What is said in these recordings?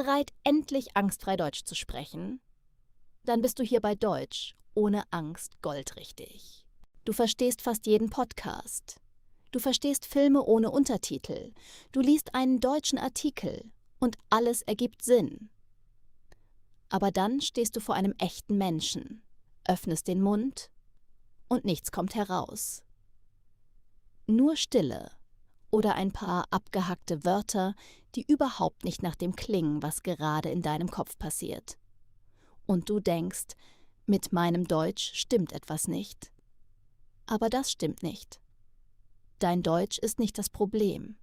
Bereit, endlich angstfrei Deutsch zu sprechen? Dann bist du hier bei Deutsch ohne Angst goldrichtig. Du verstehst fast jeden Podcast. Du verstehst Filme ohne Untertitel. Du liest einen deutschen Artikel und alles ergibt Sinn. Aber dann stehst du vor einem echten Menschen, öffnest den Mund und nichts kommt heraus. Nur Stille oder ein paar abgehackte Wörter, die überhaupt nicht nach dem klingen, was gerade in deinem Kopf passiert. Und du denkst, mit meinem Deutsch stimmt etwas nicht. Aber das stimmt nicht. Dein Deutsch ist nicht das Problem.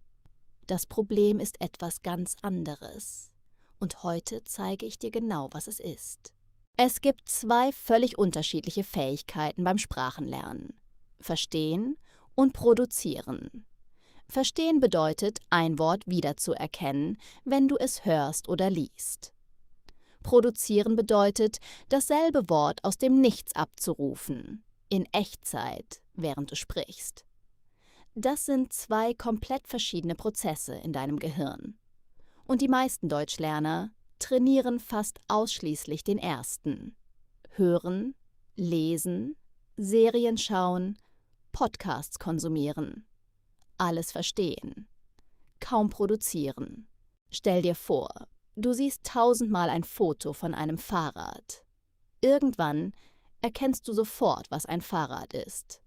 Das Problem ist etwas ganz anderes. Und heute zeige ich dir genau, was es ist. Es gibt zwei völlig unterschiedliche Fähigkeiten beim Sprachenlernen: Verstehen und Produzieren. Verstehen bedeutet, ein Wort wiederzuerkennen, wenn du es hörst oder liest. Produzieren bedeutet, dasselbe Wort aus dem Nichts abzurufen, in Echtzeit, während du sprichst. Das sind zwei komplett verschiedene Prozesse in deinem Gehirn. Und die meisten Deutschlerner trainieren fast ausschließlich den ersten. Hören, lesen, Serien schauen, Podcasts konsumieren. Alles verstehen. Kaum produzieren. Stell dir vor, du siehst 1000-mal ein Foto von einem Fahrrad. Irgendwann erkennst du sofort, was ein Fahrrad ist.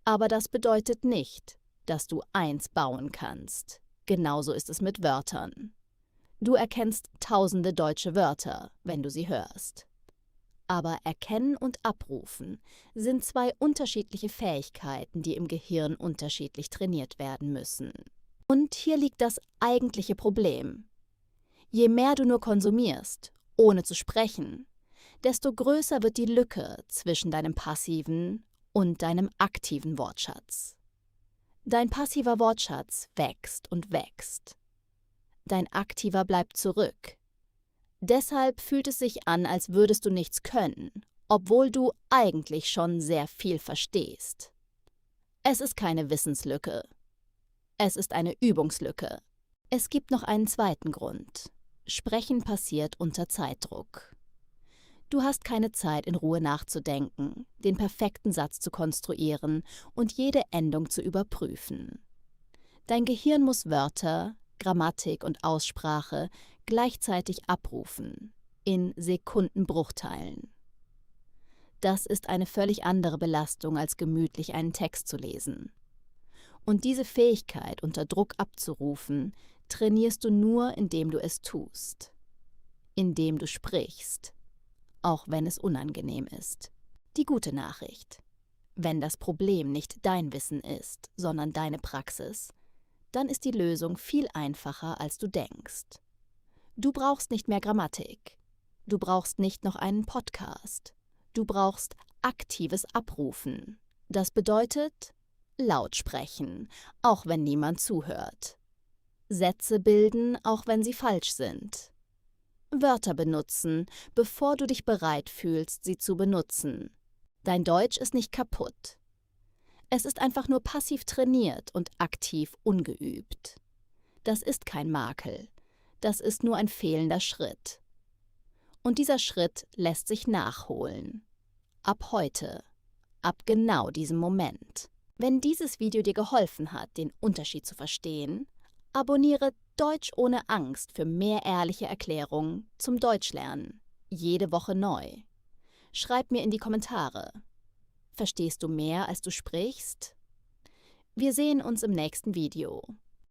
Aber das bedeutet nicht, dass du eins bauen kannst. Genauso ist es mit Wörtern. Du erkennst tausende deutsche Wörter, wenn du sie hörst. Aber Erkennen und Abrufen sind zwei unterschiedliche Fähigkeiten, die im Gehirn unterschiedlich trainiert werden müssen. Und hier liegt das eigentliche Problem. Je mehr du nur konsumierst, ohne zu sprechen, desto größer wird die Lücke zwischen deinem passiven und deinem aktiven Wortschatz. Dein passiver Wortschatz wächst und wächst. Dein aktiver bleibt zurück. Deshalb fühlt es sich an, als würdest du nichts können, obwohl du eigentlich schon sehr viel verstehst. Es ist keine Wissenslücke. Es ist eine Übungslücke. Es gibt noch einen zweiten Grund. Sprechen passiert unter Zeitdruck. Du hast keine Zeit, in Ruhe nachzudenken, den perfekten Satz zu konstruieren und jede Endung zu überprüfen. Dein Gehirn muss Wörter, Grammatik und Aussprache gleichzeitig abrufen, in Sekundenbruchteilen. Das ist eine völlig andere Belastung, als gemütlich einen Text zu lesen. Und diese Fähigkeit, unter Druck abzurufen, trainierst du nur, indem du es tust, indem du sprichst, auch wenn es unangenehm ist. Die gute Nachricht: Wenn das Problem nicht dein Wissen ist, sondern deine Praxis, dann ist die Lösung viel einfacher, als du denkst. Du brauchst nicht mehr Grammatik. Du brauchst nicht noch einen Podcast. Du brauchst aktives Abrufen. Das bedeutet, laut sprechen, auch wenn niemand zuhört. Sätze bilden, auch wenn sie falsch sind. Wörter benutzen, bevor du dich bereit fühlst, sie zu benutzen. Dein Deutsch ist nicht kaputt. Es ist einfach nur passiv trainiert und aktiv ungeübt. Das ist kein Makel. Das ist nur ein fehlender Schritt. Und dieser Schritt lässt sich nachholen. Ab heute. Ab genau diesem Moment. Wenn dieses Video dir geholfen hat, den Unterschied zu verstehen, abonniere Deutsch ohne Angst für mehr ehrliche Erklärungen zum Deutschlernen. Jede Woche neu. Schreib mir in die Kommentare. Verstehst du mehr, als du sprichst? Wir sehen uns im nächsten Video.